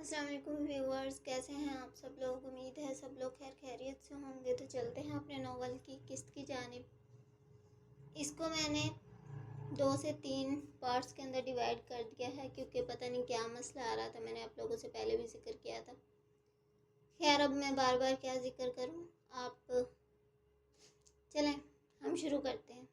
السلام علیکم ویورز، کیسے ہیں آپ سب لوگ؟ امید ہے سب لوگ خیر خیریت سے ہوں گے۔ تو چلتے ہیں اپنے ناول کی قسط کی جانب۔ اس کو میں نے 2 سے 3 پارٹس کے اندر ڈیوائیڈ کر دیا ہے، کیونکہ پتہ نہیں کیا مسئلہ آ رہا تھا۔ میں نے آپ لوگوں سے پہلے بھی ذکر کیا تھا۔ خیر، اب میں بار بار کیا ذکر کروں، آپ چلیں ہم شروع کرتے ہیں۔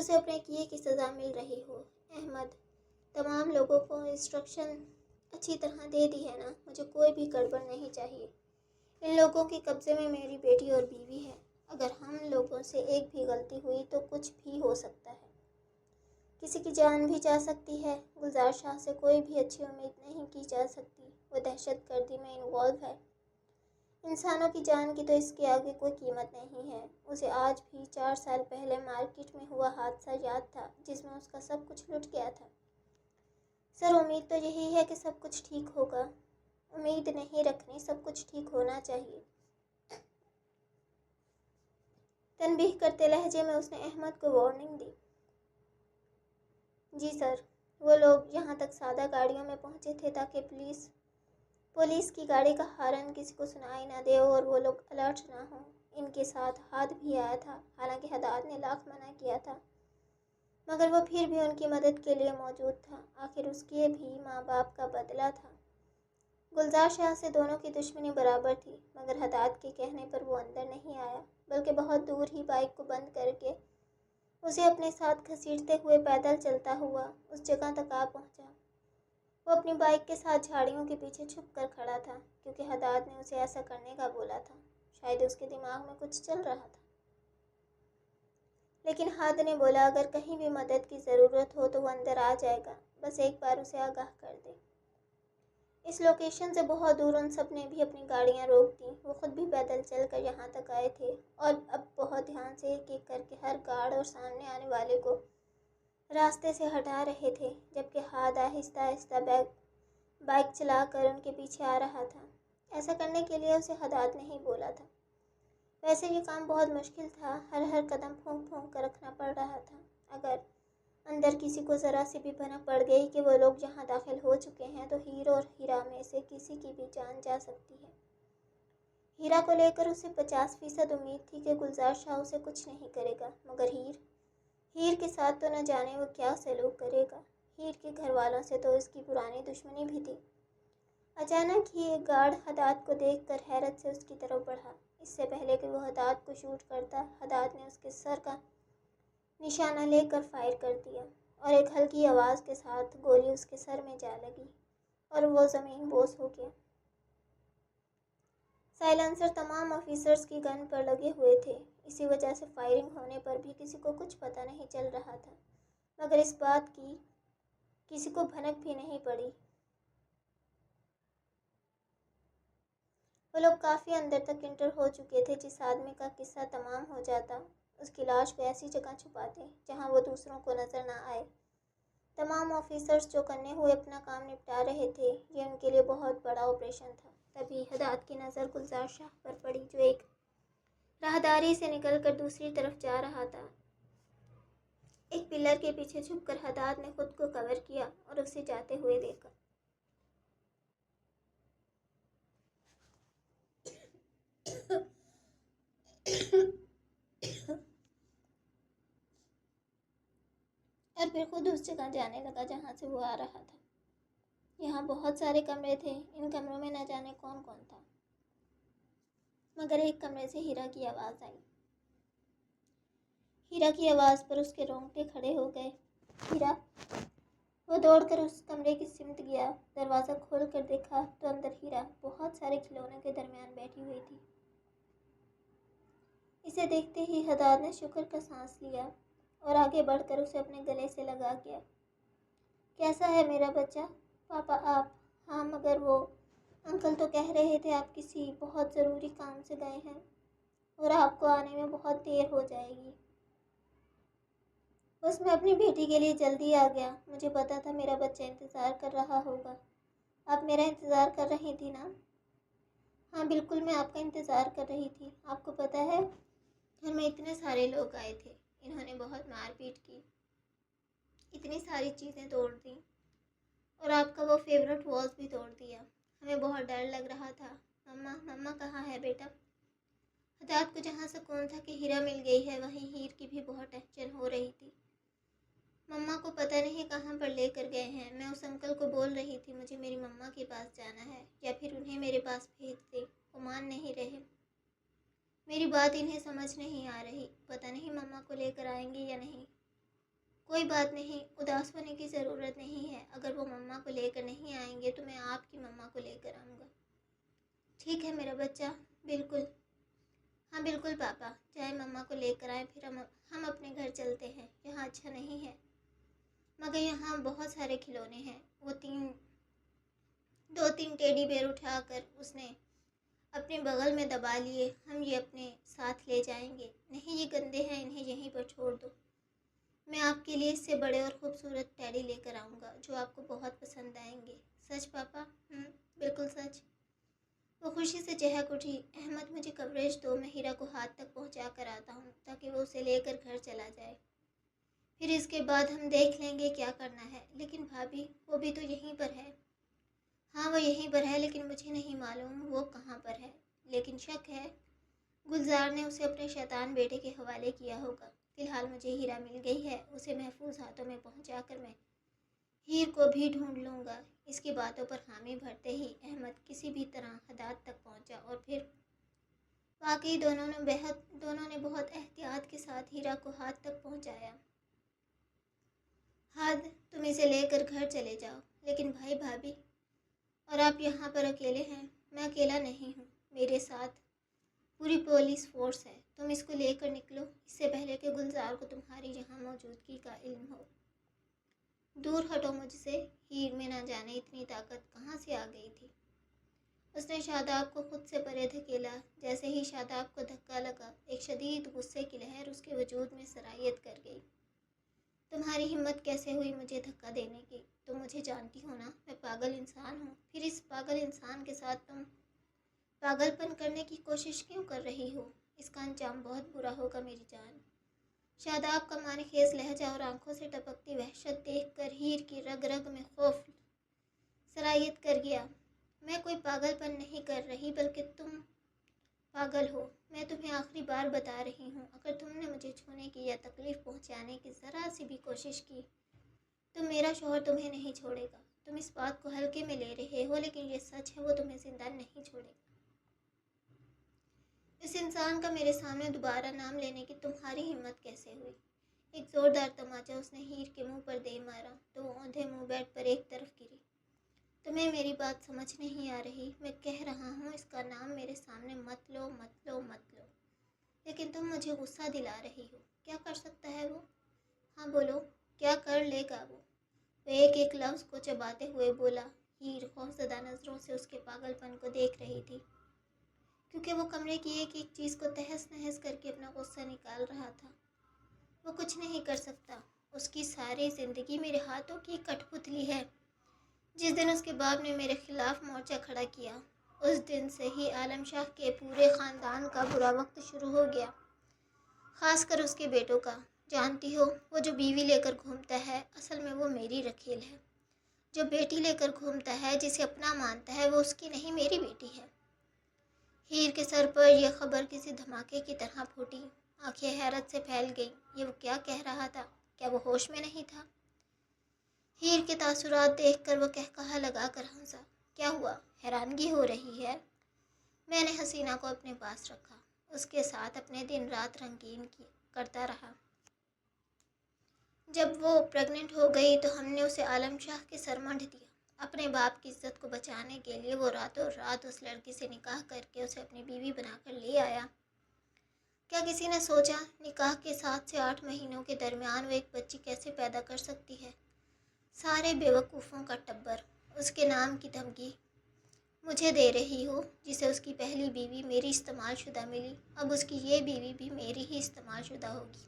اسے اپنے کیے کی سزا مل رہی ہو۔ احمد تمام لوگوں کو انسٹرکشن اچھی طرح دے دی ہے نا، مجھے کوئی بھی گڑبڑ نہیں چاہیے۔ ان لوگوں کے قبضے میں میری بیٹی اور بیوی ہے، اگر ہم لوگوں سے ایک بھی غلطی ہوئی تو کچھ بھی ہو سکتا ہے، کسی کی جان بھی جا سکتی ہے۔ گلزار شاہ سے کوئی بھی اچھی امید نہیں کی جا سکتی، وہ دہشت گردی میں انوالو ہے۔ انسانوں کی جان کی تو اس کے آگے کوئی قیمت نہیں ہے۔ اسے آج بھی 4 سال پہلے مارکیٹ میں ہوا حادثہ یاد تھا جس میں اس کا سب کچھ لٹ گیا تھا۔ سر امید تو یہی ہے کہ سب کچھ ٹھیک ہوگا۔ امید نہیں رکھنی، سب کچھ ٹھیک ہونا چاہیے۔ تنبیہ کرتے لہجے میں اس نے احمد کو وارننگ دی۔ جی سر۔ وہ لوگ یہاں تک سادہ گاڑیوں میں پہنچے تھے تاکہ پولیس کی گاڑی کا ہارن کسی کو سنائی نہ دے اور وہ لوگ الرٹ نہ ہوں۔ ان کے ساتھ ہاتھ بھی آیا تھا، حالانکہ حداد نے لاکھ منع کیا تھا، مگر وہ پھر بھی ان کی مدد کے لیے موجود تھا۔ آخر اس کے بھی ماں باپ کا بدلہ تھا۔ گلزار شاہ سے دونوں کی دشمنی برابر تھی، مگر حداد کے کہنے پر وہ اندر نہیں آیا، بلکہ بہت دور ہی بائک کو بند کر کے اسے اپنے ساتھ گھسیٹتے ہوئے پیدل چلتا ہوا اس جگہ تک آ پہنچا۔ وہ اپنی بائک کے ساتھ جھاڑیوں کے پیچھے چھپ کر کھڑا تھا، کیونکہ حداد نے اسے ایسا کرنے کا بولا تھا۔ شاید اس کے دماغ میں کچھ چل رہا تھا، لیکن حد نے بولا اگر کہیں بھی مدد کی ضرورت ہو تو وہ اندر آ جائے گا، بس ایک بار اسے آگاہ کر دے۔ اس لوکیشن سے بہت دور ان سب نے بھی اپنی گاڑیاں روک دیں۔ وہ خود بھی پیدل چل کر یہاں تک آئے تھے اور اب بہت دھیان سے ایک ایک کر کے ہر گارڈ اور سامنے آنے والے کو راستے سے ہٹا رہے تھے، جبکہ حد آہستہ آہستہ بائک چلا کر ان کے پیچھے آ رہا تھا۔ ایسا کرنے کے لیے اسے حداد نے ہی بولا تھا۔ ویسے یہ کام بہت مشکل تھا، ہر قدم پھونک پھونک کر رکھنا پڑ رہا تھا۔ اگر اندر کسی کو ذرا سی بھی بھنک پڑ گئی کہ وہ لوگ یہاں داخل ہو چکے ہیں تو ہیر اور ہیرا میں سے کسی کی بھی جان جا سکتی ہے۔ ہیرا کو لے کر اسے 50% امید تھی کہ گلزار شاہ اسے کچھ نہیں کرے گا، مگر ہیر کے ساتھ تو نہ جانے وہ کیا سلوک کرے گا۔ ہیر کے گھر والوں سے تو اس کی پرانی دشمنی بھی تھی۔ اچانک ہی ایک گارڈ حداد کو دیکھ کر حیرت سے اس کی طرف بڑھا۔ اس سے پہلے کہ وہ حداد کو شوٹ کرتا، حداد نے اس کے سر کا نشانہ لے کر فائر کر دیا اور ایک ہلکی آواز کے ساتھ گولی اس کے سر میں جا لگی اور وہ زمین بوس ہو گیا۔ سائلنسر تمام آفیسرز کی گن پر لگے ہوئے تھے، اسی وجہ سے فائرنگ ہونے پر بھی کسی کو کچھ پتہ نہیں چل رہا تھا، مگر اس بات کی کسی کو بھنک بھی نہیں پڑی۔ وہ لوگ کافی اندر تک انٹر ہو چکے تھے۔ جس آدمی کا قصہ تمام ہو جاتا، اس کی لاش کو ایسی جگہ چھپاتے جہاں وہ دوسروں کو نظر نہ آئے۔ تمام آفیسرز جو کرنے ہوئے اپنا کام نپٹا رہے تھے، یہ ان کے لیے بہت بڑا آپریشن تھا۔ تبھی حداد کی نظر گلزار شاہ پر پڑی جو ایک راہداری سے نکل کر دوسری طرف جا رہا تھا۔ ایک پلر کے پیچھے چھپ کر حداد نے خود کو کور کیا اور اسے جاتے ہوئے دیکھا۔ اور پھر خود اس جگہ جانے لگا جہاں سے وہ آ رہا تھا۔ یہاں بہت سارے کمرے تھے، ان کمروں میں نہ جانے کون کون تھا، مگر ایک کمرے سے ہیرا کی آواز آئی۔ ہیرا کی آواز پر اس کے رونگٹے کھڑے ہو گئے۔ ہیرا! وہ دوڑ کر اس کمرے کی سمت گیا، دروازہ کھول کر دیکھا تو اندر ہیرا بہت سارے کھلونوں کے درمیان بیٹھی ہوئی تھی۔ اسے دیکھتے ہی حداد نے شکر کا سانس لیا اور آگے بڑھ کر اسے اپنے گلے سے لگا گیا۔ کیسا ہے میرا بچہ؟ پاپا آپ؟ ہاں، مگر وہ انکل تو کہہ رہے تھے آپ کسی بہت ضروری کام سے گئے ہیں اور آپ کو آنے میں بہت دیر ہو جائے گی۔ بس میں اپنی بیٹی کے لیے جلدی آ گیا، مجھے پتا تھا میرا بچہ انتظار کر رہا ہوگا۔ آپ میرا انتظار کر رہی تھی نا؟ ہاں بالکل، میں آپ کا انتظار کر رہی تھی۔ آپ کو پتا ہے گھر میں اتنے سارے لوگ آئے تھے، انہوں نے بہت مار پیٹ کی، اتنی ساری چیزیں توڑ دیں اور آپ کا وہ فیورٹ واز بھی توڑ دیا۔ ہمیں بہت ڈر لگ رہا تھا۔ مما کہاں ہے بیٹا؟ حداد کو جہاں سکون تھا کہ ہیرا مل گئی ہے، وہیں ہیر کی بھی بہت ٹینشن ہو رہی تھی۔ مما کو پتہ نہیں کہاں پر لے کر گئے ہیں۔ میں اس انکل کو بول رہی تھی مجھے میری مما کے پاس جانا ہے یا پھر انہیں میرے پاس بھیج دے، وہ مان نہیں رہے۔ میری بات انہیں سمجھ نہیں آ رہی، پتہ نہیں مما کو لے کر آئیں گے یا نہیں۔ کوئی بات نہیں، اداس ہونے کی ضرورت نہیں ہے۔ اگر وہ مما کو لے کر نہیں آئیں گے تو میں آپ کی مما کو لے کر آؤں گا۔ ٹھیک ہے میرا بچہ، بالکل۔ ہاں بالکل پاپا، جائیں مما کو لے کر آئیں، پھر ہم اپنے گھر چلتے ہیں۔ یہاں اچھا نہیں ہے، مگر یہاں بہت سارے کھلونے ہیں۔ وہ دو تین ٹیڈی بیئر اٹھا کر اس نے اپنے بغل میں دبا لیے۔ ہم یہ اپنے ساتھ لے جائیں گے۔ نہیں، یہ گندے ہیں، انہیں یہیں پر چھوڑ دو۔ میں آپ کے لیے اس سے بڑے اور خوبصورت ٹیڈی لے کر آؤں گا جو آپ کو بہت پسند آئیں گے۔ سچ پاپا؟ بالکل سچ۔ وہ خوشی سے چہک اٹھی۔ احمد مجھے کوریج دو، میں ہیرا کو ہاتھ تک پہنچا کر آتا ہوں تاکہ وہ اسے لے کر گھر چلا جائے، پھر اس کے بعد ہم دیکھ لیں گے کیا کرنا ہے۔ لیکن بھابھی، وہ بھی تو یہیں پر ہے۔ ہاں وہ یہیں پر ہے، لیکن مجھے نہیں معلوم وہ کہاں پر ہے، لیکن شک ہے گلزار نے اسے اپنے شیطان بیٹے کے حوالے کیا ہوگا۔ فی الحال مجھے ہیرا مل گئی ہے، اسے محفوظ ہاتھوں میں پہنچا کر میں ہیر کو بھی ڈھونڈ لوں گا۔ اس کی باتوں پر حامی بھرتے ہی احمد کسی بھی طرح حداد تک پہنچا اور پھر واقعی دونوں نے بہت احتیاط کے ساتھ ہیرا کو ہاتھ تک پہنچایا۔ ہاد، تم اسے لے کر گھر چلے جاؤ۔ لیکن بھائی بھابھی، اور آپ یہاں پر اکیلے ہیں؟ میں اکیلا نہیں ہوں، میرے ساتھ پوری پولیس فورس ہے۔ تم اس کو لے کر نکلو اس سے پہلے کہ گلزار کو تمہاری یہاں موجودگی کا علم ہو۔ دور ہٹو مجھ سے۔ ہیر میں نہ جانے اتنی طاقت کہاں سے آ گئی تھی۔ اس نے شاداب کو خود سے پرے دھکیلا۔ جیسے ہی شاداب کو دھکا لگا، ایک شدید غصے کی لہر اس کے وجود میں سرایت کر گئی۔ تمہاری ہمت کیسے ہوئی مجھے دھکا دینے کی؟ تم مجھے جانتی ہو نا، میں پاگل انسان ہوں۔ پھر اس پاگل انسان کے ساتھ تم پاگل پن کرنے کی کوشش کیوں کر رہی ہو؟ اس کا انجام بہت برا ہوگا میری جان۔ شاداب کا معنی خیز لہجہ اور آنکھوں سے ٹپکتی وحشت دیکھ کر ہیر کی رگ رگ میں خوف سرایت کر گیا۔ میں کوئی پاگل پن نہیں کر رہی، بلکہ تم پاگل ہو۔ میں تمہیں آخری بار بتا رہی ہوں، اگر تم نے مجھے چھونے کی یا تکلیف پہنچانے کی ذرا سی بھی کوشش کی تو میرا شوہر تمہیں نہیں چھوڑے گا۔ تم اس بات کو ہلکے میں لے رہے ہو، لیکن یہ سچ ہے، وہ تمہیں زندہ نہیں چھوڑے گا۔ اس انسان کا میرے سامنے دوبارہ نام لینے کی تمہاری ہمت کیسے ہوئی؟ ایک زوردار تماچا اس نے ہیر کے منہ پر دے مارا تو وہ اوندھے منہ بیڈ پر ایک طرف گری۔ تمہیں میری بات سمجھ نہیں آ رہی؟ میں کہہ رہا ہوں اس کا نام میرے سامنے مت لو مت لو مت لو، لیکن تم مجھے غصہ دلا رہی ہو۔ کیا کر سکتا ہے وہ؟ ہاں بولو، کیا کر لے گا وہ ایک ایک لفظ کو چباتے ہوئے بولا۔ ہیر خوفزدہ نظروں سے اس کے پاگل پن کو دیکھ رہی تھی، کیونکہ وہ کمرے کی ایک ایک چیز کو تہس نہس کر کے اپنا غصہ نکال رہا تھا۔ وہ کچھ نہیں کر سکتا، اس کی ساری زندگی میرے ہاتھوں کی کٹ پتلی ہے۔ جس دن اس کے باپ نے میرے خلاف مورچہ کھڑا کیا، اس دن سے ہی عالم شاہ کے پورے خاندان کا برا وقت شروع ہو گیا، خاص کر اس کے بیٹوں کا۔ جانتی ہو، وہ جو بیوی لے کر گھومتا ہے، اصل میں وہ میری رکھیل ہے۔ جو بیٹی لے کر گھومتا ہے، جسے اپنا مانتا ہے، وہ اس کی نہیں میری بیٹی ہے۔ ہیر کے سر پر یہ خبر کسی دھماکے کی طرح پھوٹی۔ آنکھیں حیرت سے پھیل گئیں۔ یہ وہ کیا کہہ رہا تھا؟ کیا وہ ہوش میں نہیں تھا؟ ہیر کے تاثرات دیکھ کر وہ قہقہا لگا کر ہنسا۔ کیا ہوا؟ حیرانگی ہو رہی ہے؟ میں نے حسینہ کو اپنے پاس رکھا، اس کے ساتھ اپنے دن رات رنگین کرتا رہا۔ جب وہ پریگننٹ ہو گئی تو ہم نے اسے عالم شاہ کے سر منڈ دیا۔ اپنے باپ کی عزت کو بچانے کے لیے وہ راتوں رات اس لڑکی سے نکاح کر کے اسے اپنی بیوی بنا کر لے آیا۔ کیا کسی نے سوچا نکاح کے 7 سے 8 مہینوں کے درمیان وہ ایک بچی کیسے پیدا کر سکتی ہے؟ سارے بیوقوفوں کا ٹبر۔ اس کے نام کی دھمکی مجھے دے رہی ہو، جسے اس کی پہلی بیوی میری استعمال شدہ ملی، اب اس کی یہ بیوی بھی میری ہی استعمال شدہ ہوگی۔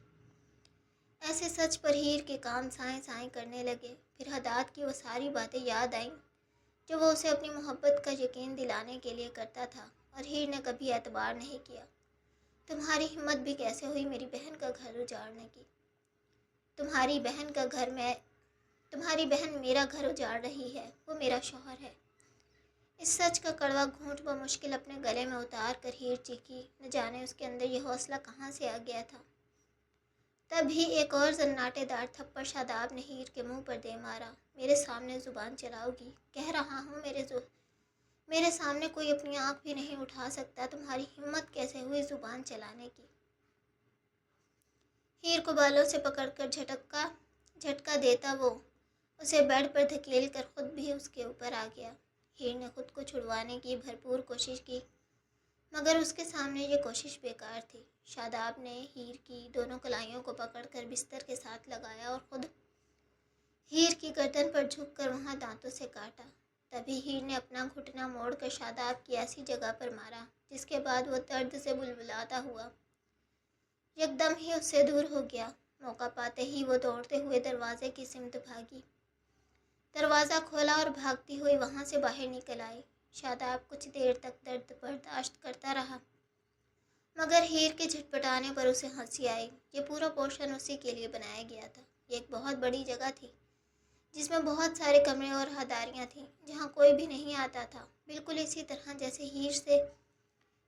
ایسے سچ پر ہیر کے کان سائیں سائیں کرنے لگے۔ پھر حداد کی وہ ساری باتیں یاد آئیں جو وہ اسے اپنی محبت کا یقین دلانے کے لیے کرتا تھا، اور ہیر نے کبھی اعتبار نہیں کیا۔ تمہاری ہمت بھی کیسے ہوئی میری بہن کا گھر اجاڑنے کی؟ تمہاری بہن میرا گھر اجاڑ رہی ہے، وہ میرا شوہر ہے۔ اس سچ کا کڑوا گھونٹ بمشکل اپنے گلے میں اتار کر ہیر چیخی۔ نہ جانے اس کے اندر یہ حوصلہ کہاں سے آ گیا تھا۔ تب ہی ایک اور زناٹے دار تھپڑ شاداب نے ہیر کے منہ پر دے مارا۔ میرے سامنے زبان چلاؤ گی؟ کہہ رہا ہوں میرے سامنے کوئی اپنی آنکھ بھی نہیں اٹھا سکتا۔ تمہاری ہمت کیسے ہوئی زبان چلانے کی؟ ہیر کو بالوں سے پکڑ کر جھٹکا جھٹکا دیتا وہ اسے بیڈ پر دھکیل کر خود بھی اس کے اوپر آ گیا۔ ہیر نے خود کو چھڑوانے کی بھرپور کوشش کی، مگر اس کے سامنے یہ کوشش بیکار تھی۔ شاداب نے ہیر کی دونوں کلائیوں کو پکڑ کر بستر کے ساتھ لگایا اور خود ہیر کی گردن پر جھک کر وہاں دانتوں سے کاٹا۔ تبھی ہیر نے اپنا گھٹنا موڑ کر شاداب کی ایسی جگہ پر مارا جس کے بعد وہ درد سے بلبلاتا ہوا یکدم ہی اس سے دور ہو گیا۔ موقع پاتے ہی وہ دوڑتے ہوئے دروازے کی سمت بھاگی، دروازہ کھولا اور بھاگتی ہوئی وہاں سے باہر نکل آئی۔ شاداب کچھ دیر تک درد برداشت کرتا رہا، مگر ہیر کے جھٹپٹانے پر اسے ہنسی آئی۔ یہ پورا پورشن اسی کے لیے بنایا گیا تھا۔ یہ ایک بہت بڑی جگہ تھی جس میں بہت سارے کمرے اور ہداریاں تھیں جہاں کوئی بھی نہیں آتا تھا، بالکل اسی طرح جیسے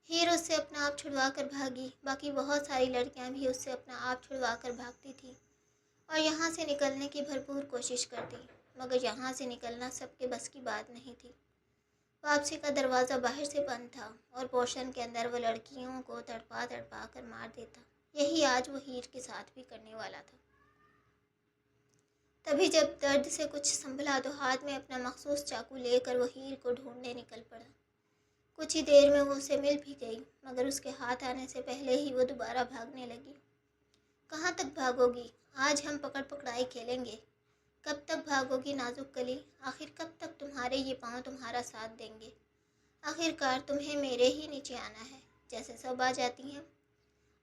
ہیر اس سے اپنا آپ چھڑوا کر بھاگی۔ باقی بہت ساری لڑکیاں بھی اس سے اپنا آپ چھڑوا کر بھاگتی تھیں اور یہاں سے نکلنے کی بھرپور کوشش کرتی، مگر یہاں سے نکلنا سب کے بس کی بات نہیں تھی۔ واپسی کا دروازہ باہر سے بند تھا اور پورشن کے اندر وہ لڑکیوں کو تڑپا تڑپا کر مار دیتا۔ یہی آج وہ ہیر کے ساتھ بھی کرنے والا تھا۔ تبھی جب درد سے کچھ سنبھلا تو ہاتھ میں اپنا مخصوص چاقو لے کر وہ ہیر کو ڈھونڈنے نکل پڑا۔ کچھ ہی دیر میں وہ اسے مل بھی گئی، مگر اس کے ہاتھ آنے سے پہلے ہی وہ دوبارہ بھاگنے لگی۔ کہاں تک بھاگو گی؟ آج ہم پکڑ پکڑائی کھیلیں گے۔ کب تک بھاگو گی نازک کلی؟ آخر کب تک تمہارے یہ پاؤں تمہارا ساتھ دیں گے؟ آخر کار تمہیں میرے ہی نیچے آنا ہے، جیسے سب آ جاتی ہیں۔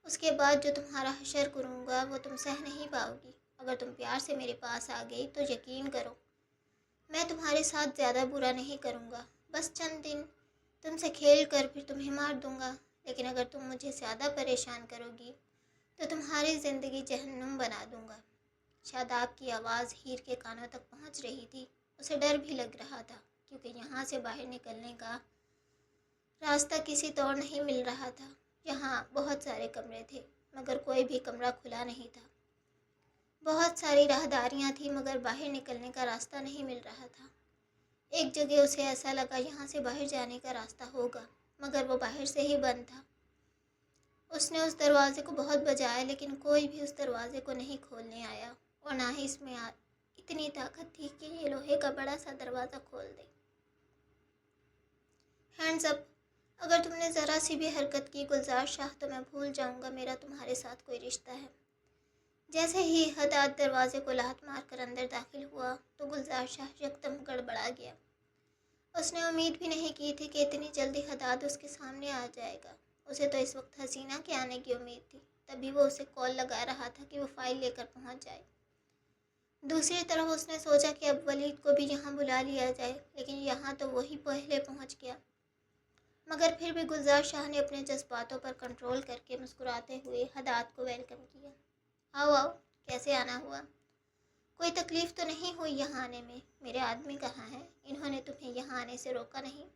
اس کے بعد جو تمہارا حشر کروں گا وہ تم سہ نہیں پاؤ گی۔ اگر تم پیار سے میرے پاس آ گئی تو یقین کرو میں تمہارے ساتھ زیادہ برا نہیں کروں گا، بس چند دن تم سے کھیل کر پھر تمہیں مار دوں گا۔ لیکن اگر تم مجھے زیادہ پریشان کرو گی تو تمہاری زندگی جہنم بنا دوں گا۔ شاداب کی آواز ہیر کے کانوں تک پہنچ رہی تھی۔ اسے ڈر بھی لگ رہا تھا کیونکہ یہاں سے باہر نکلنے کا راستہ کسی طور نہیں مل رہا تھا۔ یہاں بہت سارے کمرے تھے مگر کوئی بھی کمرہ کھلا نہیں تھا۔ بہت ساری راہداریاں تھیں مگر باہر نکلنے کا راستہ نہیں مل رہا تھا۔ ایک جگہ اسے ایسا لگا یہاں سے باہر جانے کا راستہ ہوگا، مگر وہ باہر سے ہی بند تھا۔ اس نے اس دروازے کو بہت بجایا لیکن کوئی بھی اس دروازے کو نہیں کھولنے آیا، اور نہ ہی اس میں اتنی طاقت تھی کہ یہ لوہے کا بڑا سا دروازہ کھول دے۔ ہینڈز اپ! اگر تم نے ذرا سی بھی حرکت کی گلزار شاہ تو میں بھول جاؤں گا میرا تمہارے ساتھ کوئی رشتہ ہے۔ جیسے ہی حداد دروازے کو لات مار کر اندر داخل ہوا تو گلزار شاہ یکدم گڑبڑا گیا۔ اس نے امید بھی نہیں کی تھی کہ اتنی جلدی حداد اس کے سامنے آ جائے گا۔ اسے تو اس وقت حسینہ کے آنے کی امید تھی۔ تبھی وہ اسے کال لگا رہا تھا کہ وہ فائل لے کر پہنچ جائے۔ دوسری طرف اس نے سوچا کہ اب ولید کو بھی یہاں بلا لیا جائے، لیکن یہاں تو وہی پہلے پہنچ گیا۔ مگر پھر بھی گلزار شاہ نے اپنے جذباتوں پر کنٹرول کر کے مسکراتے ہوئے حداد کو ویلکم کیا۔ آؤ آؤ، کیسے آنا ہوا؟ کوئی تکلیف تو نہیں ہوئی یہاں آنے میں؟ میرے آدمی کہاں ہیں؟ انہوں نے تمہیں یہاں آنے سے روکا نہیں؟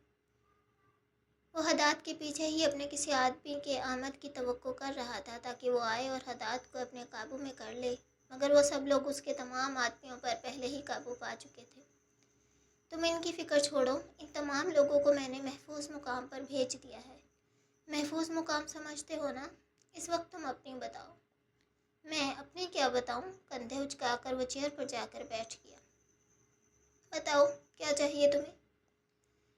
وہ حداد کے پیچھے ہی اپنے کسی آدمی کے آمد کی توقع کر رہا تھا تاکہ وہ آئے اور حداد کو اپنے قابو میں کر لے، مگر وہ سب لوگ اس کے تمام آدمیوں پر پہلے ہی قابو پا چکے تھے۔ تم ان کی فکر چھوڑو، ان تمام لوگوں کو میں نے محفوظ مقام پر بھیج دیا ہے۔ محفوظ مقام سمجھتے ہو نا؟ اس وقت تم اپنی بتاؤ۔ میں اپنی کیا بتاؤں؟ کندھے اچکا کر وہ چیئر پر جا کر بیٹھ گیا۔ بتاؤ کیا چاہیے تمہیں؟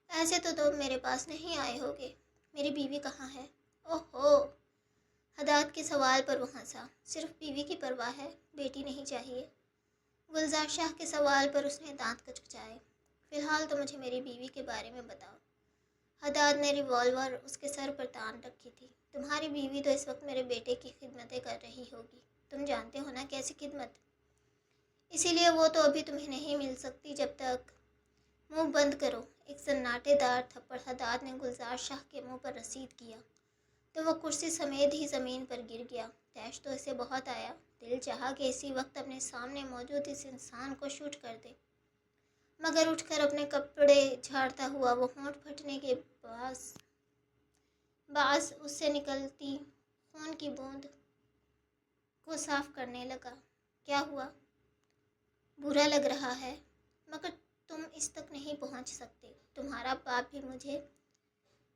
ایسے تو تم میرے پاس نہیں آئے ہوگے۔ میری بیوی کہاں ہے؟ اوہو! حداد کے سوال پر وہ ہنسا۔ صرف بیوی کی پرواہ ہے، بیٹی نہیں چاہیے؟ گلزار شاہ کے سوال پر اس نے دانت کچکچائے۔ فی الحال تو مجھے میری بیوی کے بارے میں بتاؤ۔ حداد نے ریوالور اس کے سر پر تان رکھی تھی۔ تمہاری بیوی تو اس وقت میرے بیٹے کی خدمتیں کر رہی ہوگی، تم جانتے ہو نا کیسی خدمت؟ اسی لیے وہ تو ابھی تمہیں نہیں مل سکتی جب تک۔ منہ بند کرو! ایک سناٹے دار تھپڑ حداد نے گلزار شاہ کے منہ پر رسید کیا تو وہ کرسی سمیت ہی زمین پر گر گیا۔ تیش تو اسے بہت آیا، دل چاہا کہ اسی وقت اپنے سامنے موجود اس انسان کو شوٹ کر دے، مگر اٹھ کر اپنے کپڑے جھاڑتا ہوا وہ ہونٹ پھٹنے کے باعث اس سے نکلتی خون کی بوند کو صاف کرنے لگا۔ کیا ہوا؟ برا لگ رہا ہے، مگر تم اس تک نہیں پہنچ سکتے۔ تمہارا باپ بھی مجھے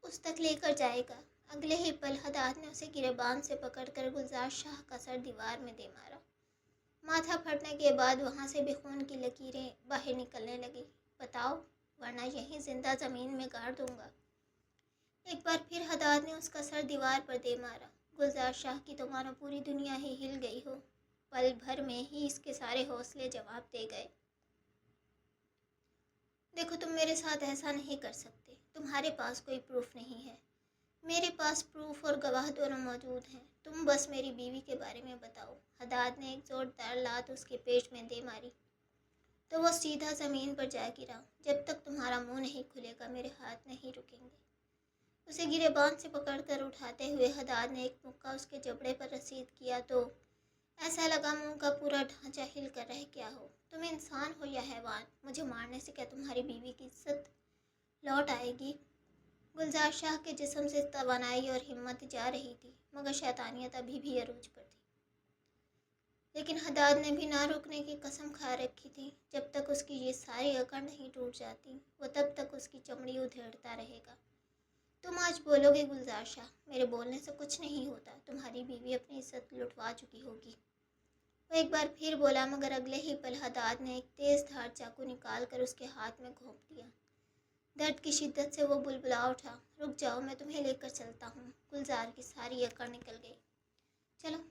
اس تک لے کر جائے گا۔ اگلے ہی پل حداد نے اسے گریبان سے پکڑ کر گلزار شاہ کا سر دیوار میں دے مارا۔ ماتھا پھٹنے کے بعد وہاں سے بھی خون کی لکیریں باہر نکلنے لگی۔ بتاؤ ورنہ یہیں زندہ زمین میں گاڑ دوں گا۔ ایک بار پھر حداد نے اس کا سر دیوار پر دے مارا۔ گلزار شاہ کی تو مانو پوری دنیا ہی ہل گئی ہو۔ پل بھر میں ہی اس کے سارے حوصلے جواب دے گئے۔ دیکھو تم میرے ساتھ ایسا نہیں کر سکتے، تمہارے پاس کوئی پروف نہیں ہے۔ میرے پاس پروف اور گواہ دونوں موجود ہیں، تم بس میری بیوی کے بارے میں بتاؤ۔ حداد نے ایک زوردار لات اس کے پیٹ میں دے ماری تو وہ سیدھا زمین پر جا گرا۔ جب تک تمہارا منہ نہیں کھلے گا میرے ہاتھ نہیں رکیں گے۔ اسے گریبان سے پکڑ کر اٹھاتے ہوئے حداد نے ایک مکہ اس کے جبڑے پر رسید کیا تو ایسا لگا منہ کا پورا ڈھانچہ ہل کر رہ گیا ہو۔ تم انسان ہو یا حیوان؟ مجھے مارنے سے کیا تمہاری بیوی کی عزت لوٹ آئے گی؟ گلزار شاہ کے جسم سے توانائی اور ہمت جا رہی تھی، مگر شیطانیت ابھی بھی عروج پر تھی۔ لیکن حداد نے بھی نہ روکنے کی قسم کھا رکھی تھی۔ جب تک اس کی یہ ساری اکڑ نہیں ٹوٹ جاتی وہ تب تک اس کی چمڑی ادھیڑتا رہے گا۔ تم آج بولو گے گلزار شاہ؟ میرے بولنے سے کچھ نہیں ہوتا، تمہاری بیوی اپنی عزت لٹوا چکی ہوگی۔ وہ ایک بار پھر بولا، مگر اگلے ہی پل حداد نے ایک تیز دھار چاقو نکال کر اس کے ہاتھ میں گھونپ دیا۔ درد کی شدت سے وہ بلبلا اٹھا۔ رک جاؤ، میں تمہیں لے کر چلتا ہوں۔ گلزار کی ساری اکڑ نکل گئی۔ چلو۔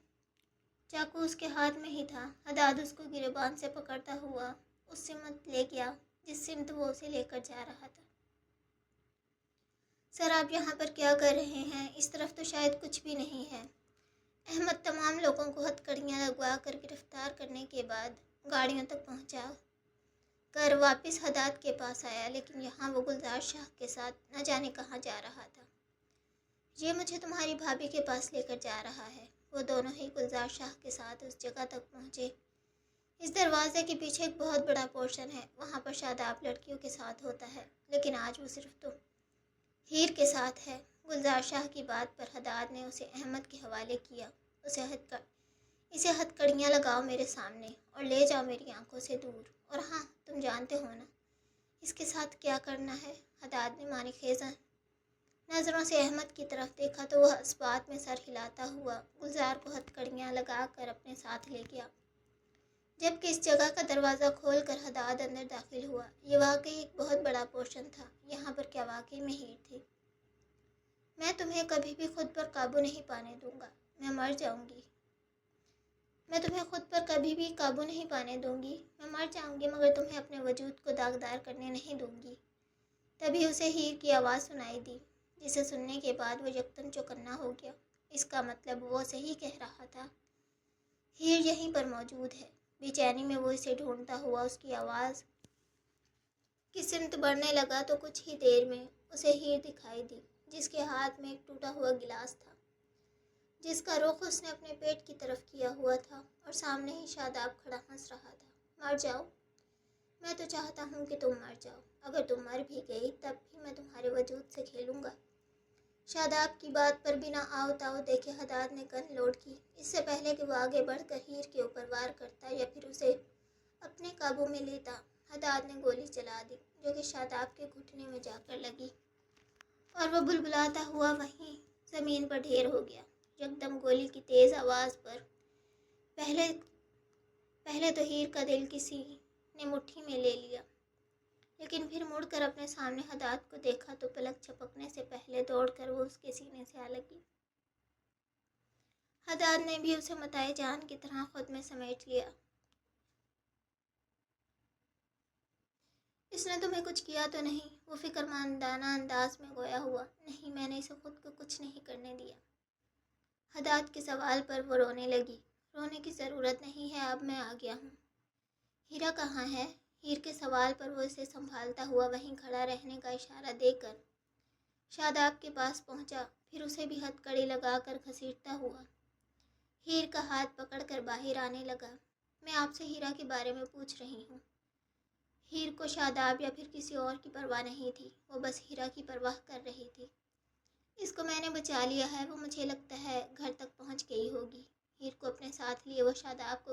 چاقو اس کے ہاتھ میں ہی تھا۔ حداد اس کو گریبان سے پکڑتا ہوا اس سمت لے گیا جس سمت وہ اسے لے کر جا رہا تھا۔ سر آپ یہاں پر کیا کر رہے ہیں؟ اس طرف تو شاید کچھ بھی نہیں ہے۔ احمد تمام لوگوں کو ہتھکڑیاں لگوا کر گرفتار کرنے کے بعد گاڑیوں تک پہنچا کر واپس حداد کے پاس آیا، لیکن یہاں وہ گلزار شاہ کے ساتھ نہ جانے کہاں جا رہا تھا۔ یہ مجھے تمہاری بھابھی کے پاس لے کر جا رہا ہے۔ وہ دونوں ہی گلزار شاہ کے ساتھ اس جگہ تک پہنچے۔ اس دروازے کے پیچھے ایک بہت بڑا پورشن ہے، وہاں پر شاداب لڑکیوں کے ساتھ ہوتا ہے، لیکن آج وہ صرف تو ہیر کے ساتھ ہے۔ گلزار شاہ کی بات پر حداد نے اسے احمد کے حوالے کیا۔ اسے ہتھکڑیاں لگاؤ میرے سامنے اور لے جاؤ میری آنکھوں سے دور، اور ہاں تم جانتے ہو نا اس کے ساتھ کیا کرنا ہے۔ حداد نے معنی خیز نظروں سے احمد کی طرف دیکھا تو وہ اس بات میں سر ہلاتا ہوا گلزار کو ہتھکڑیاں لگا کر اپنے ساتھ لے گیا۔ جبکہ اس جگہ کا دروازہ کھول کر حداد اندر داخل ہوا۔ یہ واقعی ایک بہت بڑا پورشن تھا۔ یہاں پر کیا واقعی میں ہیر تھی؟ میں تمہیں کبھی بھی خود پر قابو نہیں پانے دوں گا، میں مر جاؤں گی۔ میں تمہیں خود پر کبھی بھی قابو نہیں پانے دوں گی، میں مر جاؤں گی، مگر تمہیں اپنے وجود کو داغدار کرنے نہیں دوں گی۔ تبھی اسے ہیر کی آواز سنائی دی، جسے سننے کے بعد وہ یکدم چوکنا ہو گیا۔ اس کا مطلب وہ صحیح کہہ رہا تھا، ہیر یہیں پر موجود ہے۔ بے چینی میں وہ اسے ڈھونڈتا ہوا اس کی آواز کی سمت بڑھنے لگا تو کچھ ہی دیر میں اسے ہیر دکھائی دی، جس کے ہاتھ میں ایک ٹوٹا ہوا گلاس تھا، جس کا رخ اس نے اپنے پیٹ کی طرف کیا ہوا تھا، اور سامنے ہی شاداب کھڑا ہنس رہا تھا۔ مر جاؤ؟ میں تو چاہتا ہوں کہ تم مر جاؤ۔ اگر تم مر بھی گئی تب بھی میں تمہارے وجود سے کھیلوں گا۔ شاداب کی بات پر بنا آؤ تاؤ دیکھے حداد نے گن لوڈ کی۔ اس سے پہلے کہ وہ آگے بڑھ کر ہیر کے اوپر وار کرتا یا پھر اسے اپنے قابو میں لیتا، حداد نے گولی چلا دی، جو کہ شاداب کے گھٹنے میں جا کر لگی اور وہ بلبلاتا ہوا وہیں زمین پر ڈھیر ہو گیا۔ یکدم گولی کی تیز آواز پر پہلے تو ہیر کا دل کسی نے مٹھی میں لے لیا، لیکن پھر مڑ کر اپنے سامنے حداد کو دیکھا تو پلک جھپکنے سے پہلے دوڑ کر وہ اس کے سینے سے آ لگی۔ حداد نے بھی اسے متاع جان کی طرح خود میں سمیٹ لیا۔ اس نے تمہیں کچھ کیا تو نہیں؟ وہ فکر مندانہ انداز میں گویا ہوا۔ نہیں، میں نے اسے خود کو کچھ نہیں کرنے دیا۔ حداد کے سوال پر وہ رونے لگی۔ رونے کی ضرورت نہیں ہے، اب میں آ گیا ہوں۔ ہیرا کہاں ہے؟ ہیر کے سوال پر وہ اسے سنبھالتا ہوا وہیں کھڑا رہنے کا اشارہ دے کر شاداب کے پاس پہنچا، پھر اسے بھی ہتھکڑی لگا کر گھسیٹتا ہوا ہیر کا ہاتھ پکڑ کر باہر آنے لگا۔ میں آپ سے ہیرا کے بارے میں پوچھ رہی ہوں۔ ہیر کو شاداب یا پھر کسی اور کی پرواہ نہیں تھی، وہ بس ہیرا کی پرواہ کر رہی تھی۔ اس کو میں نے بچا لیا ہے، وہ مجھے لگتا ہے گھر تک پہنچ گئی ہوگی۔ ہیر کو اپنے ساتھ لیے وہ شاداب کو